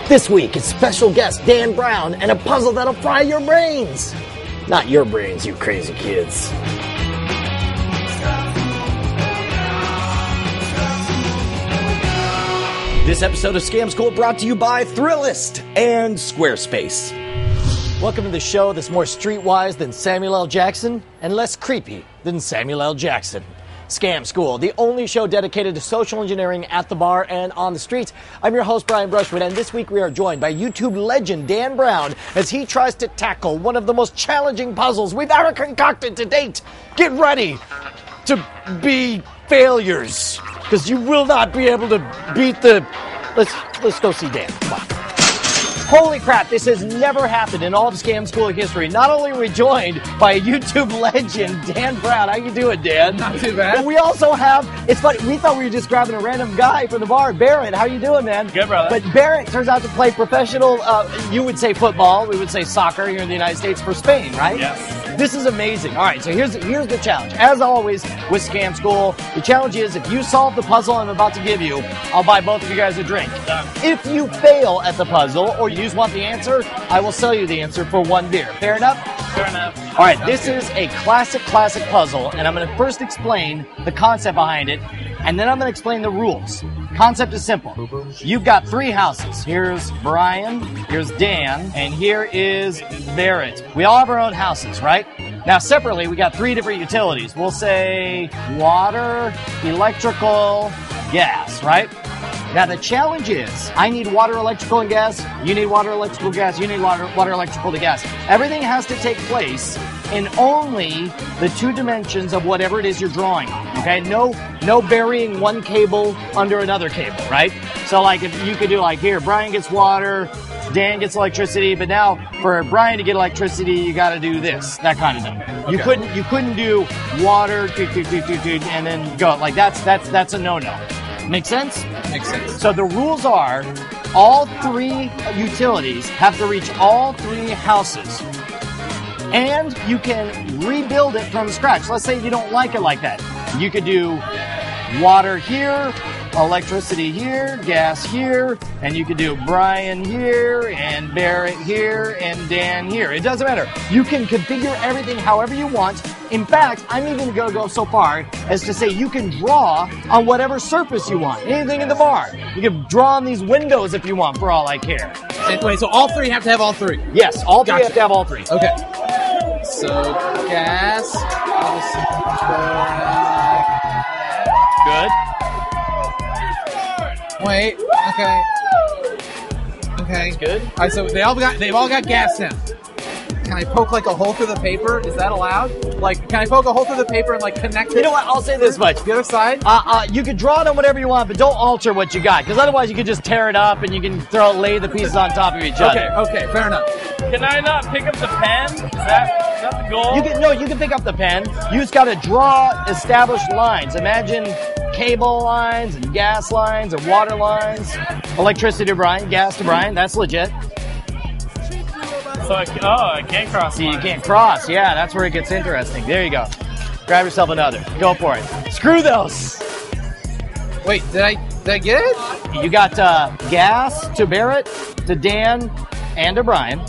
This week, it's special guest Dan Brown and a puzzle that'll fry your brains. Not your brains, you crazy kids. This episode of Scam School brought to you by Thrillist and Squarespace. Welcome to the show that's more streetwise than Samuel L. Jackson and less creepy than Samuel L. Jackson. Scam School, the only show dedicated to social engineering at the bar and on the streets. I'm your host, Brian Brushwood, and this week we are joined by YouTube legend Dan Brown as he tries to tackle one of the most challenging puzzles we've ever concocted to date. Get ready to be failures, because you will not be able to beat the... Let's go see Dan. Come on. Holy crap, this has never happened in all of Scam School history. Not only are we joined by a YouTube legend, Dan Brown. How you doing, Dan? Not too bad. But we also have, it's funny, we thought we were just grabbing a random guy from the bar. Barrett, how you doing, man? Good, brother. But Barrett turns out to play professional, you would say football, we would say soccer here in the United States for Spain, right? Yes. This is amazing. All right, so here's the challenge. As always with Scam School, the challenge is if you solve the puzzle I'm about to give you, I'll buy both of you guys a drink. Done. If you fail at the puzzle or you just want the answer, I will sell you the answer for one beer. Fair enough? Fair enough. All right, this is a classic puzzle, and I'm going to first explain the concept behind it, and then I'm going to explain the rules. Concept is simple. You've got three houses. Here's Brian, here's Dan, and here is Barrett. We all have our own houses, right? Now, separately, we got three different utilities. We'll say water, electrical, gas, right? Now, the challenge is, I need water, electrical, and gas. You need water, electrical, gas. You need water, electrical, to gas. Everything has to take place in only the two dimensions of whatever it is you're drawing. Okay? No burying one cable under another cable, right? So, like, if you could do, like, here, Brian gets water, Dan gets electricity, but now for Brian to get electricity, you got to do this, that kind of thing. Okay. You couldn't do water, and then go like that's a no-no. Make sense? Makes sense. So the rules are, all three utilities have to reach all three houses. And you can rebuild it from scratch. Let's say you don't like it like that. You could do water here, electricity here, gas here, and you could do Brian here, and Barrett here, and Dan here. It doesn't matter. You can configure everything however you want. In fact, I'm even going to go so far as to say you can draw on whatever surface you want. Anything in the bar. You can draw on these windows if you want, for all I care. Wait, so all three have to have all three? Yes, all three Gotcha. have to have all three. Okay. So, gas. Good. Wait, okay. Okay. That's good. All right, so they've all got gas now. Can I poke like a hole through the paper? Is that allowed? Like, can I poke a hole through the paper and like connect it? You know what? I'll say this much. The other side? You can draw it on whatever you want, but don't alter what you got, because otherwise you could just tear it up and you can lay the pieces on top of each other. Okay, fair enough. Can I not pick up the pen? Is that the goal? You can pick up the pen. You just got to draw established lines. Imagine cable lines and gas lines and water lines. Electricity to Brian, gas to Brian. That's legit. So I can't cross. See, you can't cross. Yeah, that's where it gets interesting. There you go. Grab yourself another. Go for it. Screw those. Wait, did I get it? You got gas to Barrett, to Dan, and to Brian.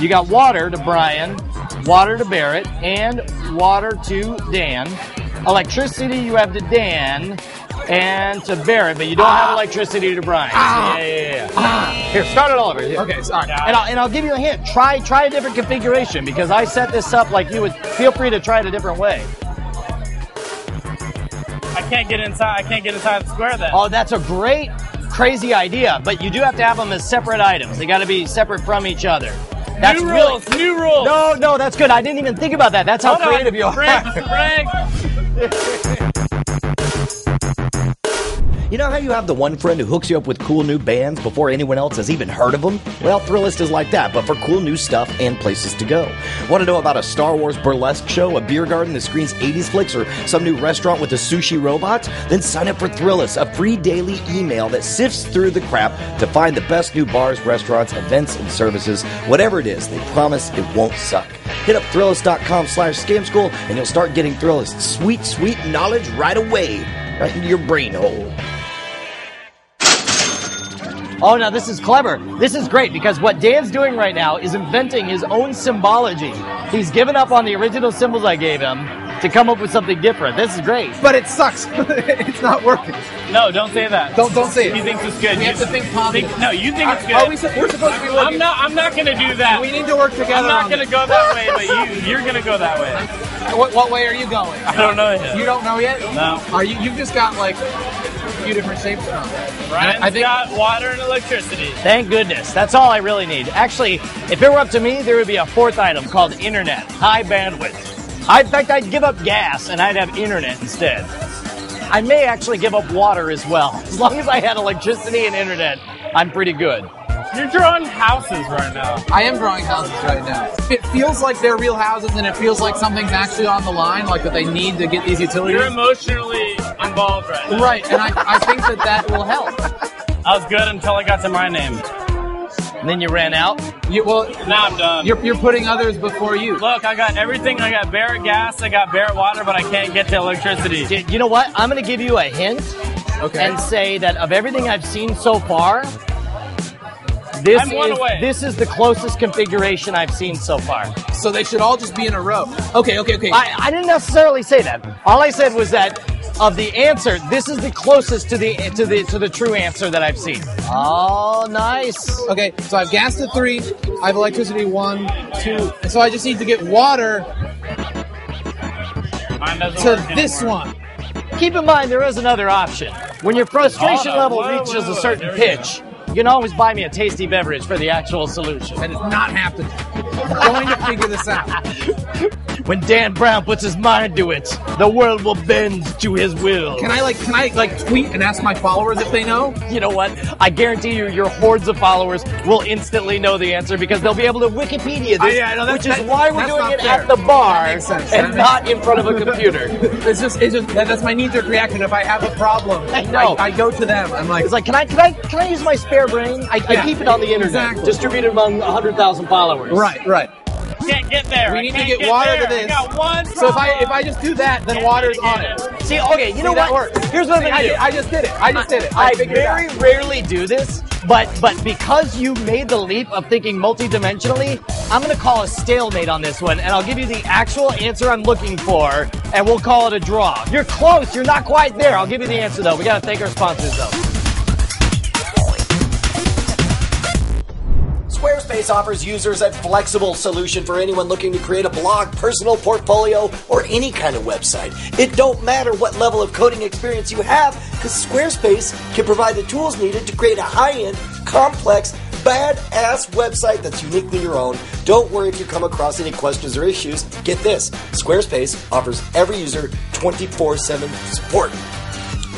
You got water to Brian, water to Barrett, and water to Dan. Electricity you have to Dan and to Barrett, but you don't have electricity to Brian. Yeah. Here, start it all over. Here. Okay, sorry. And I'll give you a hint. Try a different configuration, because I set this up like you would. Feel free to try it a different way. I can't get inside the square then. Oh, that's a great, crazy idea, but you do have to have them as separate items. They got to be separate from each other. That's new really, rules, new rules. No, that's good. I didn't even think about that. That's how creative you are. Frank. You know how you have the one friend who hooks you up with cool new bands before anyone else has even heard of them? Well, Thrillist is like that, but for cool new stuff and places to go. Want to know about a Star Wars burlesque show, a beer garden that screens 80s flicks, or some new restaurant with a sushi robot? Then sign up for Thrillist, a free daily email that sifts through the crap to find the best new bars, restaurants, events, and services. Whatever it is, they promise it won't suck. Hit up Thrillist.com/scamschool and you'll start getting Thrillist sweet, sweet knowledge right away, right into your brain hole. Oh, now this is clever. This is great because what Dan's doing right now is inventing his own symbology. He's given up on the original symbols I gave him to come up with something different. This is great. But it sucks. It's not working. No, don't say that. Don't say it. He thinks it's good. We have to think positive. No, you think it's good. We're supposed to be working. I'm not going to do that. We need to work together. I'm not going to go that way, but you're going to go that way. What way are you going? I don't know yet. You don't know yet? No. You've just got like a few different shapes now. Brian's got water and electricity. Thank goodness. That's all I really need. Actually, if it were up to me, there would be a fourth item called internet, high bandwidth. In fact, I'd give up gas and I'd have internet instead. I may actually give up water as well. As long as I had electricity and internet, I'm pretty good. You're drawing houses right now. I am drawing houses right now. It feels like they're real houses, and it feels like something's actually on the line, like that they need to get these utilities. You're emotionally involved right now. Right, and I think that will help. I was good until I got to my name. And then you ran out? Now I'm done. You're putting others before you. Look, I got everything. I got Barrett gas, I got Barrett water, but I can't get to electricity. You know what? I'm going to give you a hint and say that of everything I've seen so far, this is the closest configuration I've seen so far. So they should all just be in a row. Okay. I didn't necessarily say that. All I said was that of the answer, this is the closest to the true answer that I've seen. Oh, nice. Okay, so I've gas to 3, I have electricity 1, 2, and so I just need to get water to this one. Keep in mind, there is another option. When your frustration level reaches a certain pitch, you can always buy me a tasty beverage for the actual solution. That is not happening. I'm going to figure this out. When Dan Brown puts his mind to it, the world will bend to his will. Can I tweet and ask my followers if they know? You know what? I guarantee you, your hordes of followers will instantly know the answer because they'll be able to Wikipedia this, which is why we're doing it at the bar and not in front of a computer. It's just that's my knee-jerk reaction. If I have a problem, I go to them. I'm like, it's like, can I use my spare brain? I keep it on the internet, distributed among 100,000 followers. Right. Can't get there. We need to get water to this. I got one so if I just do that, then water's on it. See, okay, you know what? Works. Here's what I'm gonna do. I just did it. I very rarely do this, but because you made the leap of thinking multidimensionally, I'm gonna call a stalemate on this one, and I'll give you the actual answer I'm looking for, and we'll call it a draw. You're close. You're not quite there. I'll give you the answer though. We gotta thank our sponsors though. Squarespace offers users a flexible solution for anyone looking to create a blog, personal portfolio, or any kind of website. It don't matter what level of coding experience you have, because Squarespace can provide the tools needed to create a high-end, complex, badass website that's uniquely your own. Don't worry if you come across any questions or issues. Get this, Squarespace offers every user 24/7 support.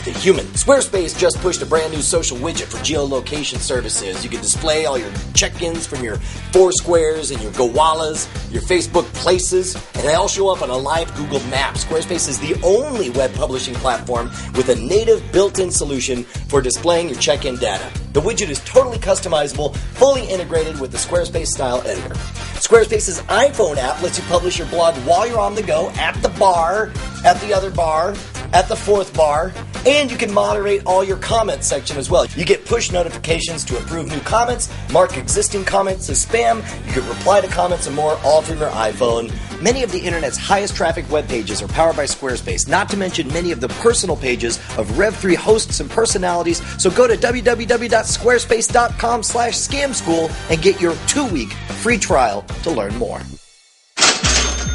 A human. Squarespace just pushed a brand new social widget for geolocation services. You can display all your check-ins from your Foursquares and your Gowalas, your Facebook Places, and they all show up on a live Google Map. Squarespace is the only web publishing platform with a native built-in solution for displaying your check-in data. The widget is totally customizable, fully integrated with the Squarespace style editor. Squarespace's iPhone app lets you publish your blog while you're on the go, at the bar, at the other bar, at the fourth bar, and you can moderate all your comments section as well. You get push notifications to approve new comments, mark existing comments as spam, you can reply to comments and more, all from your iPhone. Many of the internet's highest traffic web pages are powered by Squarespace, not to mention many of the personal pages of Rev3 hosts and personalities. So go to www.squarespace.com/scamschool and get your 2-week free trial to learn more.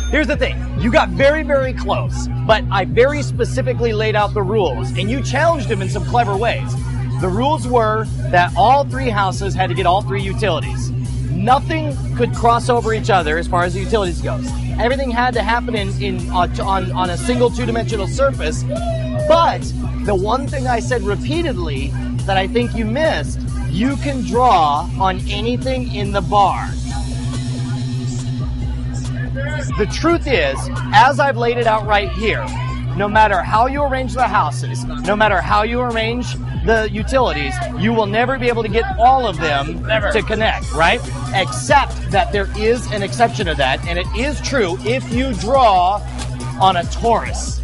Here's the thing. You got very, very close, but I very specifically laid out the rules, and you challenged him in some clever ways. The rules were that all 3 houses had to get all 3 utilities. Nothing could cross over each other as far as the utilities goes. Everything had to happen on a single 2-dimensional surface, but the one thing I said repeatedly that I think you missed, you can draw on anything in the bar. The truth is, as I've laid it out right here, no matter how you arrange the houses, no matter how you arrange the utilities, you will never be able to get all of them to connect, right? Except that there is an exception to that, and it is true if you draw on a torus.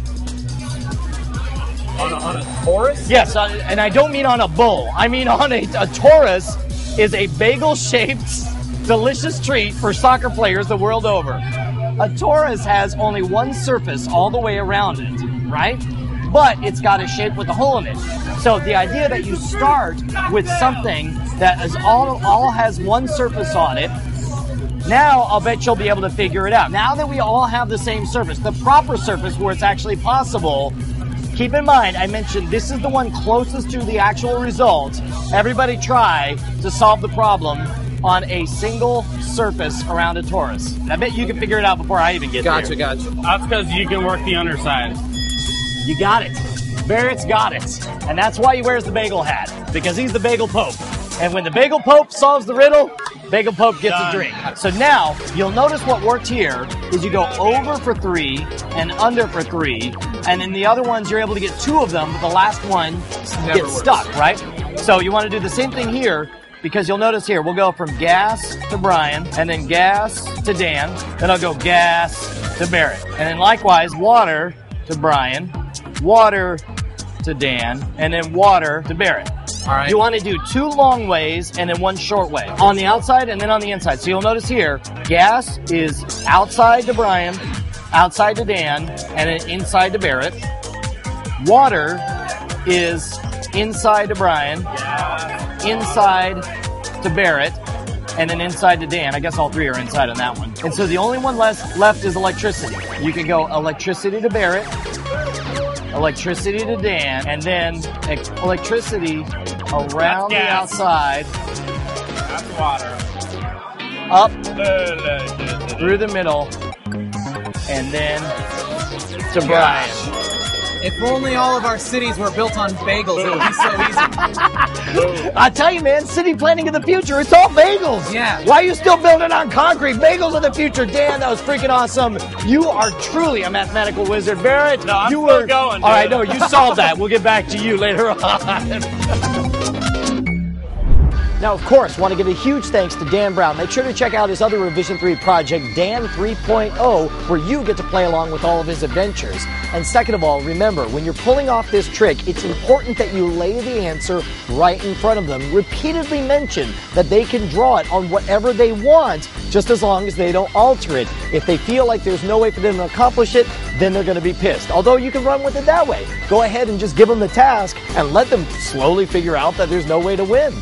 On a Taurus? Yes, and I don't mean on a bull. I mean on a Taurus is a bagel-shaped, delicious treat for soccer players the world over. A Taurus has only one surface all the way around it, right? But it's got a shape with a hole in it. So the idea that you start with something that is all has one surface on it, now I'll bet you'll be able to figure it out. Now that we all have the same surface, the proper surface where it's actually possible, keep in mind, I mentioned this is the one closest to the actual result. Everybody try to solve the problem on a single surface around a Taurus. And I bet you can figure it out before I even get there. Gotcha. That's because you can work the underside. You got it. Barrett's got it. And that's why he wears the bagel hat, because he's the bagel pope. And when the bagel pope solves the riddle, bagel pope gets a drink. So now, you'll notice what worked here is you go over for 3 and under for 3, and in the other ones, you're able to get 2 of them, but the last one gets stuck, right? So you want to do the same thing here, because you'll notice here, we'll go from gas to Brian, and then gas to Dan, then I'll go gas to Barrett. And then likewise, water to Brian, water to Dan, and then water to Barrett. All right. You want to do 2 long ways and then 1 short way. On the outside and then on the inside. So you'll notice here, gas is outside to Brian, outside to Dan, and then inside to Barrett. Water is inside to Brian, inside to Barrett, and then inside to Dan. I guess all 3 are inside on that one. And so the only one left is electricity. You can go electricity to Barrett, electricity to Dan, and then electricity around the outside. That's water. Up through the middle, and then to Brian. If only all of our cities were built on bagels, it would be so easy. I tell you, man, city planning of the future, it's all bagels. Yeah. Why are you still building on concrete? Bagels of the future. Dan, that was freaking awesome. You are truly a mathematical wizard. Barrett, No, I'm you still were going, all right, dude. no, you solved that. We'll get back to you later on. Now, of course, want to give a huge thanks to Dan Brown. Make sure to check out his other Revision 3 project, Dan 3.0, where you get to play along with all of his adventures. And second of all, remember, when you're pulling off this trick, it's important that you lay the answer right in front of them. Repeatedly mention that they can draw it on whatever they want, just as long as they don't alter it. If they feel like there's no way for them to accomplish it, then they're going to be pissed. Although you can run with it that way. Go ahead and just give them the task and let them slowly figure out that there's no way to win.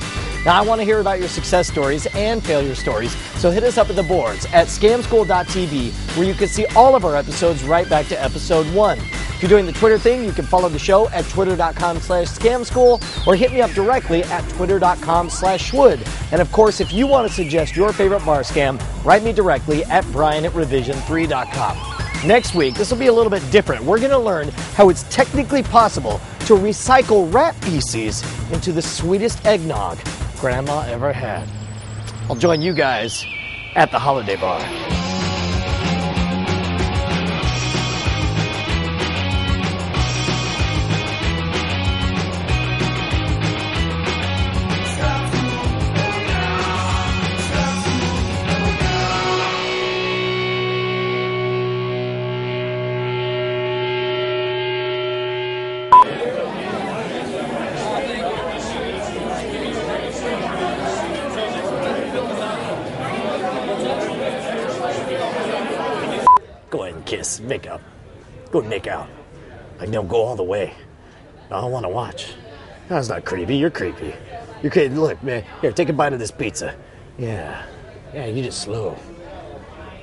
Now, I want to hear about your success stories and failure stories, so hit us up at the boards at scamschool.tv, where you can see all of our episodes right back to episode 1. If you're doing the Twitter thing, you can follow the show at twitter.com/scamschool or hit me up directly at twitter.com/schwood. And of course, if you want to suggest your favorite bar scam, write me directly at brian@revision3.com. Next week, this will be a little bit different. We're going to learn how it's technically possible to recycle rat feces into the sweetest eggnog Grandma ever had. I'll join you guys at the holiday bar. Go ahead and kiss, make up. Go make out. Like, don't go all the way. I don't want to watch. That's not creepy, you're creepy. You're creepy. Look, man, here, take a bite of this pizza. Yeah, you just slow.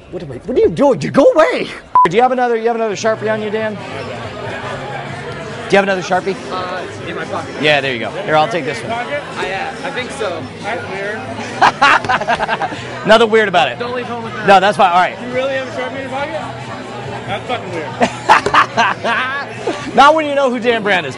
What are you doing? You go away! Do you have another Sharpie on you, Dan? Do you have another Sharpie? In my pocket. Yeah, there you go. Here, I'll take this one. I think so. That's weird. Nothing weird about it. Don't leave home with that. No, that's fine. All right. You really have a Sharpie in your pocket? That's fucking weird. Not when you know who Dan Brand is.